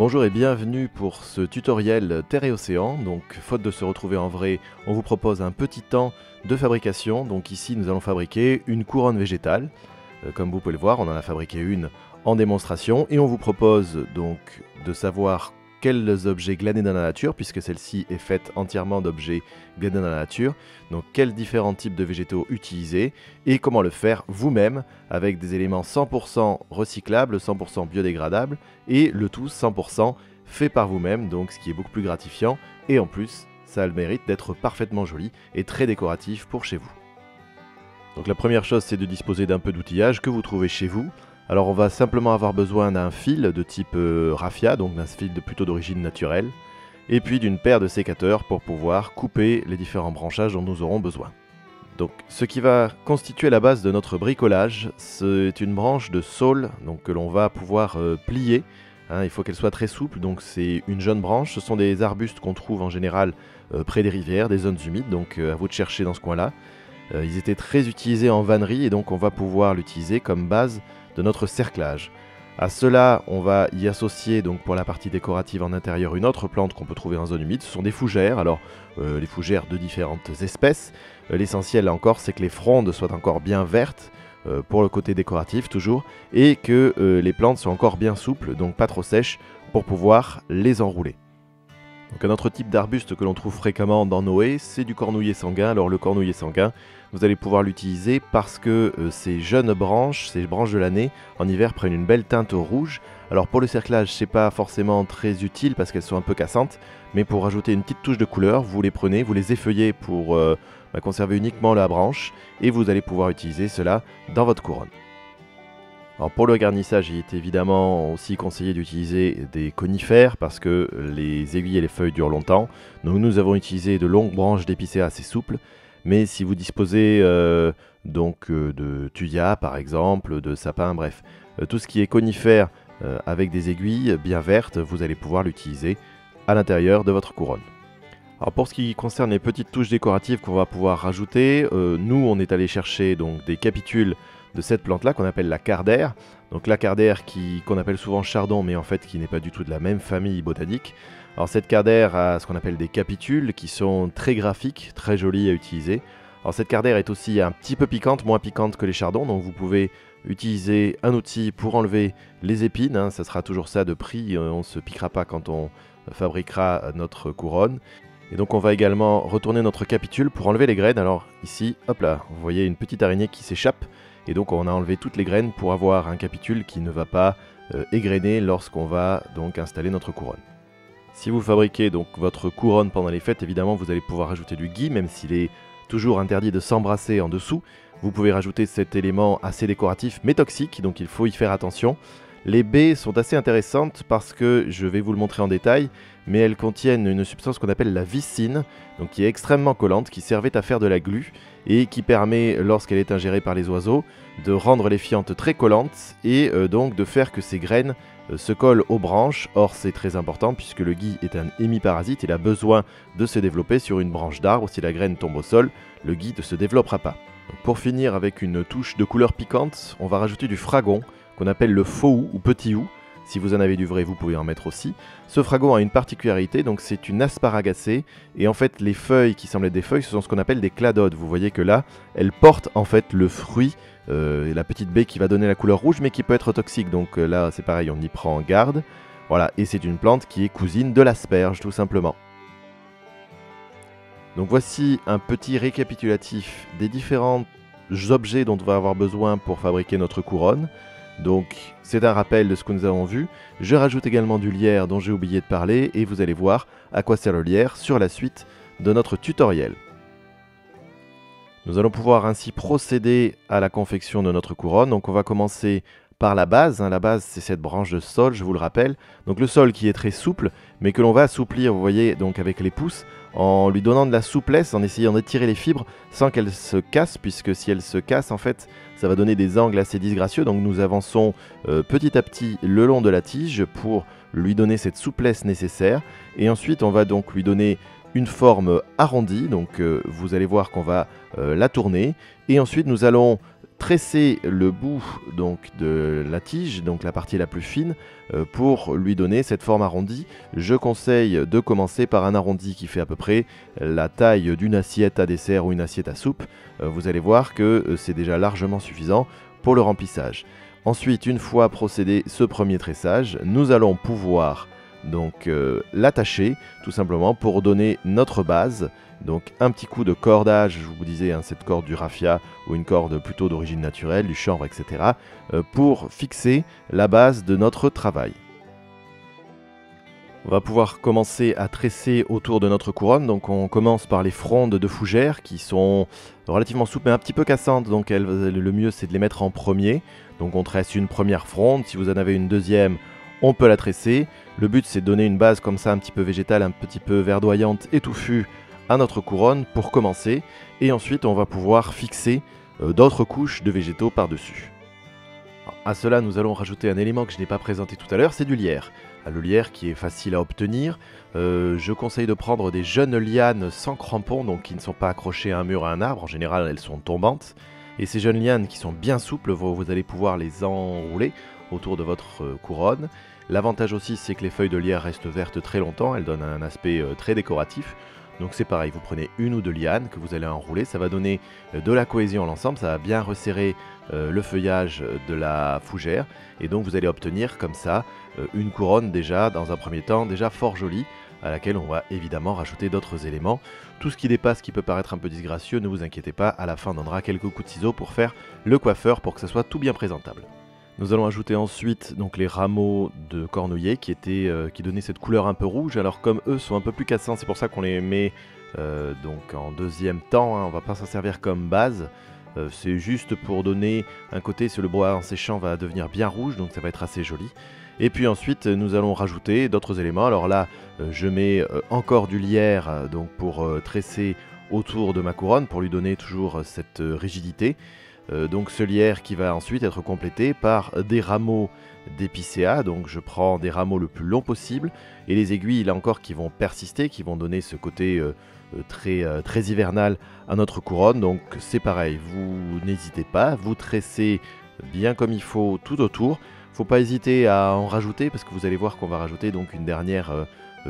Bonjour et bienvenue pour ce tutoriel Terre et Océan. Donc, faute de se retrouver en vrai, on vous propose un petit temps de fabrication. Donc ici, nous allons fabriquer une couronne végétale. Comme vous pouvez le voir, on en a fabriqué une en démonstration. Et on vous propose donc de savoir quels objets glaner dans la nature, puisque celle-ci est faite entièrement d'objets glanés dans la nature. Donc quels différents types de végétaux utiliser et comment le faire vous-même avec des éléments 100% recyclables, 100% biodégradables et le tout 100% fait par vous-même, donc ce qui est beaucoup plus gratifiant et en plus ça a le mérite d'être parfaitement joli et très décoratif pour chez vous. Donc la première chose, c'est de disposer d'un peu d'outillage que vous trouvez chez vous. Alors on va simplement avoir besoin d'un fil de type raffia, donc d'un fil plutôt d'origine naturelle, et puis d'une paire de sécateurs pour pouvoir couper les différents branchages dont nous aurons besoin. Donc ce qui va constituer la base de notre bricolage, c'est une branche de saule donc, que l'on va pouvoir plier. Il faut qu'elle soit très souple, donc c'est une jeune branche. Ce sont des arbustes qu'on trouve en général près des rivières, des zones humides, donc à vous de chercher dans ce coin-là. Ils étaient très utilisés en vannerie et donc on va pouvoir l'utiliser comme base de notre cerclage. À cela, on va y associer donc pour la partie décorative en intérieur une autre plante qu'on peut trouver en zone humide. Ce sont des fougères, alors les fougères de différentes espèces. L'essentiel là encore, c'est que les frondes soient encore bien vertes pour le côté décoratif toujours, et que les plantes soient encore bien souples, donc pas trop sèches, pour pouvoir les enrouler. Donc un autre type d'arbuste que l'on trouve fréquemment dans nos haies, c'est du cornouiller sanguin. Alors le cornouiller sanguin, vous allez pouvoir l'utiliser parce que ces jeunes branches, ces branches de l'année, en hiver prennent une belle teinte rouge. Alors pour le cerclage, c'est pas forcément très utile parce qu'elles sont un peu cassantes, mais pour rajouter une petite touche de couleur, vous les prenez, vous les effeuillez pour conserver uniquement la branche et vous allez pouvoir utiliser cela dans votre couronne. Alors pour le garnissage, il est évidemment aussi conseillé d'utiliser des conifères parce que les aiguilles et les feuilles durent longtemps. Donc nous avons utilisé de longues branches d'épicéa assez souples, mais si vous disposez de thuya par exemple, de sapin, bref, tout ce qui est conifère avec des aiguilles bien vertes, vous allez pouvoir l'utiliser à l'intérieur de votre couronne. Alors pour ce qui concerne les petites touches décoratives qu'on va pouvoir rajouter, nous on est allé chercher donc des capitules de cette plante là qu'on appelle la cardère. Donc la cardère qu'on appelle souvent chardon, mais en fait qui n'est pas du tout de la même famille botanique. Alors cette cardère a ce qu'on appelle des capitules qui sont très graphiques, très jolies à utiliser. Alors cette cardère est aussi un petit peu piquante, moins piquante que les chardons, donc vous pouvez utiliser un outil pour enlever les épines, ça sera toujours ça de prix, on ne se piquera pas quand on fabriquera notre couronne. Et donc on va également retourner notre capitule pour enlever les graines. Alors ici, hop là, vous voyez une petite araignée qui s'échappe. Et donc on a enlevé toutes les graines pour avoir un capitule qui ne va pas égrener lorsqu'on va donc installer notre couronne. Si vous fabriquez donc votre couronne pendant les fêtes, évidemment vous allez pouvoir rajouter du gui, même s'il est toujours interdit de s'embrasser en dessous. Vous pouvez rajouter cet élément assez décoratif mais toxique, donc il faut y faire attention. Les baies sont assez intéressantes parce que, je vais vous le montrer en détail, mais elles contiennent une substance qu'on appelle la vicine, donc qui est extrêmement collante, qui servait à faire de la glu et qui permet, lorsqu'elle est ingérée par les oiseaux, de rendre les fientes très collantes et donc de faire que ces graines se collent aux branches. Or c'est très important puisque le gui est un hémiparasite, il a besoin de se développer sur une branche d'arbre. Si la graine tombe au sol, le gui ne se développera pas. Donc pour finir avec une touche de couleur piquante, on va rajouter du fragon, qu'on appelle le faux hou ou petit hou. Si vous en avez du vrai, vous pouvez en mettre aussi. Ce fragon a une particularité, donc c'est une asparagacée, et en fait les feuilles qui semblent être des feuilles, ce sont ce qu'on appelle des cladodes. Vous voyez que là, elles portent en fait le fruit, la petite baie qui va donner la couleur rouge, mais qui peut être toxique, donc là c'est pareil, on y prend garde. Voilà, et c'est une plante qui est cousine de l'asperge, tout simplement. Donc voici un petit récapitulatif des différents objets dont on va avoir besoin pour fabriquer notre couronne. Donc c'est un rappel de ce que nous avons vu. Je rajoute également du lierre dont j'ai oublié de parler et vous allez voir à quoi sert le lierre sur la suite de notre tutoriel. Nous allons pouvoir ainsi procéder à la confection de notre couronne. Donc on va commencer par la base. La base c'est cette branche de sol, je vous le rappelle. Donc le sol qui est très souple mais que l'on va assouplir, vous voyez, donc avec les pouces, en lui donnant de la souplesse, en essayant d'étirer les fibres sans qu'elles se cassent, puisque si elles se cassent en fait ça va donner des angles assez disgracieux. Donc nous avançons petit à petit le long de la tige pour lui donner cette souplesse nécessaire et ensuite on va donc lui donner une forme arrondie. Donc vous allez voir qu'on va la tourner et ensuite nous allons tresser le bout donc, de la tige, donc la partie la plus fine, pour lui donner cette forme arrondie. Je conseille de commencer par un arrondi qui fait à peu près la taille d'une assiette à dessert ou une assiette à soupe. Vous allez voir que c'est déjà largement suffisant pour le remplissage. Ensuite, une fois procédé ce premier tressage, nous allons pouvoir donc l'attacher tout simplement pour donner notre base. Donc un petit coup de cordage, je vous disais, cette corde du raffia ou une corde plutôt d'origine naturelle, du chanvre, etc. Pour fixer la base de notre travail. On va pouvoir commencer à tresser autour de notre couronne. Donc on commence par les frondes de fougères qui sont relativement souples mais un petit peu cassantes. Donc le mieux c'est de les mettre en premier. Donc on tresse une première fronde. Si vous en avez une deuxième, on peut la tresser. Le but c'est de donner une base comme ça un petit peu végétale, un petit peu verdoyante et touffue à notre couronne pour commencer. Et ensuite on va pouvoir fixer d'autres couches de végétaux par-dessus. À cela nous allons rajouter un élément que je n'ai pas présenté tout à l'heure, c'est du lierre. Le lierre qui est facile à obtenir. Je conseille de prendre des jeunes lianes sans crampons, donc qui ne sont pas accrochées à un mur ou à un arbre. En général, elles sont tombantes. Et ces jeunes lianes qui sont bien souples, vous allez pouvoir les enrouler autour de votre couronne. L'avantage aussi, c'est que les feuilles de lierre restent vertes très longtemps. Elles donnent un aspect très décoratif. Donc c'est pareil, vous prenez une ou deux lianes que vous allez enrouler. Ça va donner de la cohésion à l'ensemble. Ça va bien resserrer le feuillage de la fougère. Et donc vous allez obtenir comme ça une couronne déjà, dans un premier temps, déjà fort jolie, à laquelle on va évidemment rajouter d'autres éléments. Tout ce qui dépasse, qui peut paraître un peu disgracieux, ne vous inquiétez pas, à la fin on donnera quelques coups de ciseaux pour faire le coiffeur, pour que ça soit tout bien présentable. Nous allons ajouter ensuite donc, les rameaux de cornouiller qui donnaient cette couleur un peu rouge. Alors comme eux sont un peu plus cassants, c'est pour ça qu'on les met donc en deuxième temps, on ne va pas s'en servir comme base. C'est juste pour donner un côté, si le bois en séchant va devenir bien rouge, donc ça va être assez joli. Et puis ensuite nous allons rajouter d'autres éléments. Alors là je mets encore du lierre donc pour tresser autour de ma couronne, pour lui donner toujours cette rigidité. Donc ce lierre qui va ensuite être complété par des rameaux d'épicéa. Donc je prends des rameaux le plus long possible et les aiguilles là encore qui vont persister, qui vont donner ce côté très hivernal à notre couronne. Donc c'est pareil, vous n'hésitez pas, vous tressez bien comme il faut tout autour. Faut pas hésiter à en rajouter parce que vous allez voir qu'on va rajouter donc une dernière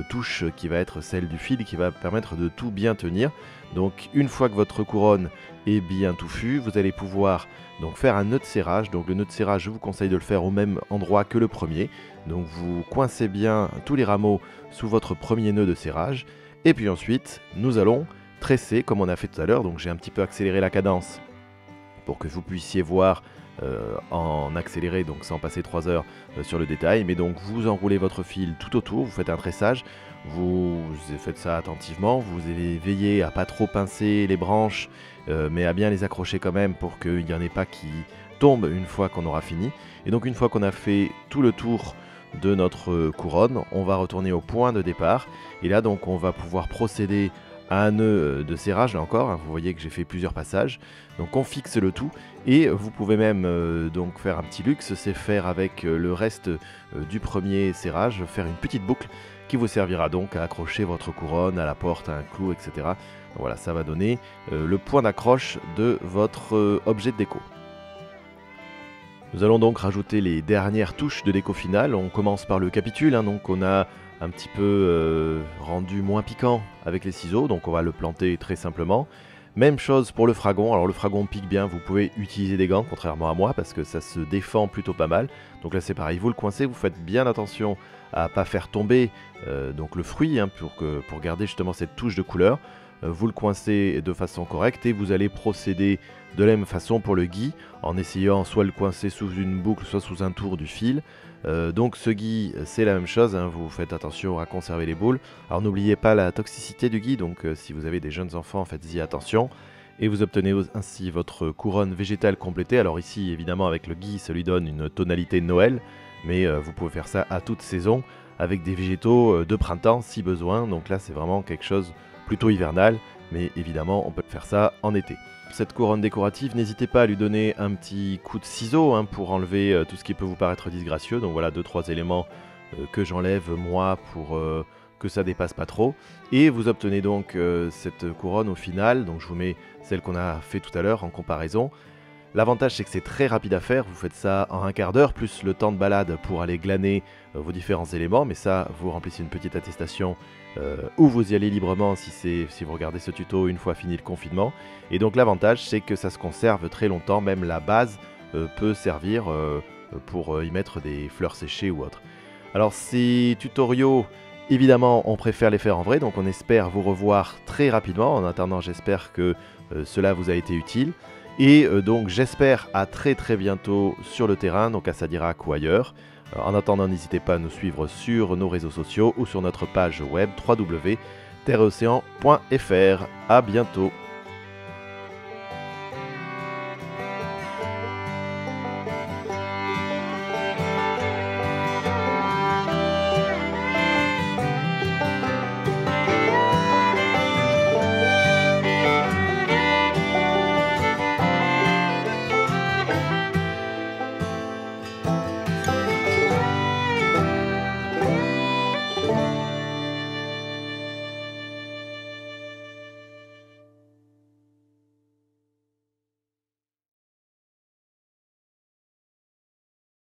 touche qui va être celle du fil qui va permettre de tout bien tenir. Donc une fois que votre couronne est bien touffue, vous allez pouvoir donc faire un nœud de serrage. Donc le nœud de serrage, je vous conseille de le faire au même endroit que le premier. Donc vous coincez bien tous les rameaux sous votre premier nœud de serrage. Et puis ensuite, nous allons tresser comme on a fait tout à l'heure. Donc j'ai un petit peu accéléré la cadence pour que vous puissiez voir en accéléré, donc sans passer 3 heures sur le détail. Mais donc vous enroulez votre fil tout autour, vous faites un tressage, vous faites ça attentivement, vous veillez à pas trop pincer les branches, mais à bien les accrocher quand même pour qu'il n'y en ait pas qui tombent une fois qu'on aura fini. Et donc une fois qu'on a fait tout le tour de notre couronne, on va retourner au point de départ. Et là donc on va pouvoir procéder à un nœud de serrage, là encore, vous voyez que j'ai fait plusieurs passages. Donc on fixe le tout et vous pouvez même donc faire un petit luxe, c'est faire avec le reste du premier serrage, faire une petite boucle qui vous servira donc à accrocher votre couronne à la porte, à un clou, etc. Donc voilà, ça va donner le point d'accroche de votre objet de déco. Nous allons donc rajouter les dernières touches de déco finale. On commence par le capitule, donc on a un petit peu rendu moins piquant avec les ciseaux, donc on va le planter très simplement. Même chose pour le fragon. Alors le fragon pique bien, vous pouvez utiliser des gants contrairement à moi parce que ça se défend plutôt pas mal. Donc là c'est pareil, vous le coincez, vous faites bien attention à pas faire tomber donc le fruit pour garder justement cette touche de couleur. Vous le coincez de façon correcte et vous allez procéder de la même façon pour le gui en essayant soit le coincer sous une boucle soit sous un tour du fil. Donc ce gui c'est la même chose, vous faites attention à conserver les boules. Alors n'oubliez pas la toxicité du gui, donc si vous avez des jeunes enfants faites-y attention. Et vous obtenez ainsi votre couronne végétale complétée. Alors ici évidemment avec le gui ça lui donne une tonalité Noël, mais vous pouvez faire ça à toute saison avec des végétaux de printemps si besoin. Donc là c'est vraiment quelque chose plutôt hivernal, mais évidemment on peut faire ça en été. Cette couronne décorative, n'hésitez pas à lui donner un petit coup de ciseau pour enlever tout ce qui peut vous paraître disgracieux. Donc voilà 2-3 éléments que j'enlève moi pour que ça dépasse pas trop. Et vous obtenez donc cette couronne au final. Donc je vous mets celle qu'on a fait tout à l'heure en comparaison. L'avantage, c'est que c'est très rapide à faire, vous faites ça en un quart d'heure, plus le temps de balade pour aller glaner vos différents éléments, mais ça, vous remplissez une petite attestation ou vous y allez librement si vous regardez ce tuto une fois fini le confinement. Et donc l'avantage, c'est que ça se conserve très longtemps, même la base peut servir pour y mettre des fleurs séchées ou autre. Alors ces tutoriaux, évidemment, on préfère les faire en vrai, donc on espère vous revoir très rapidement. En attendant, j'espère que cela vous a été utile. Et donc j'espère à très très bientôt sur le terrain, donc à Sadirac ou ailleurs. En attendant, n'hésitez pas à nous suivre sur nos réseaux sociaux ou sur notre page web www.terreocéan.fr. À bientôt.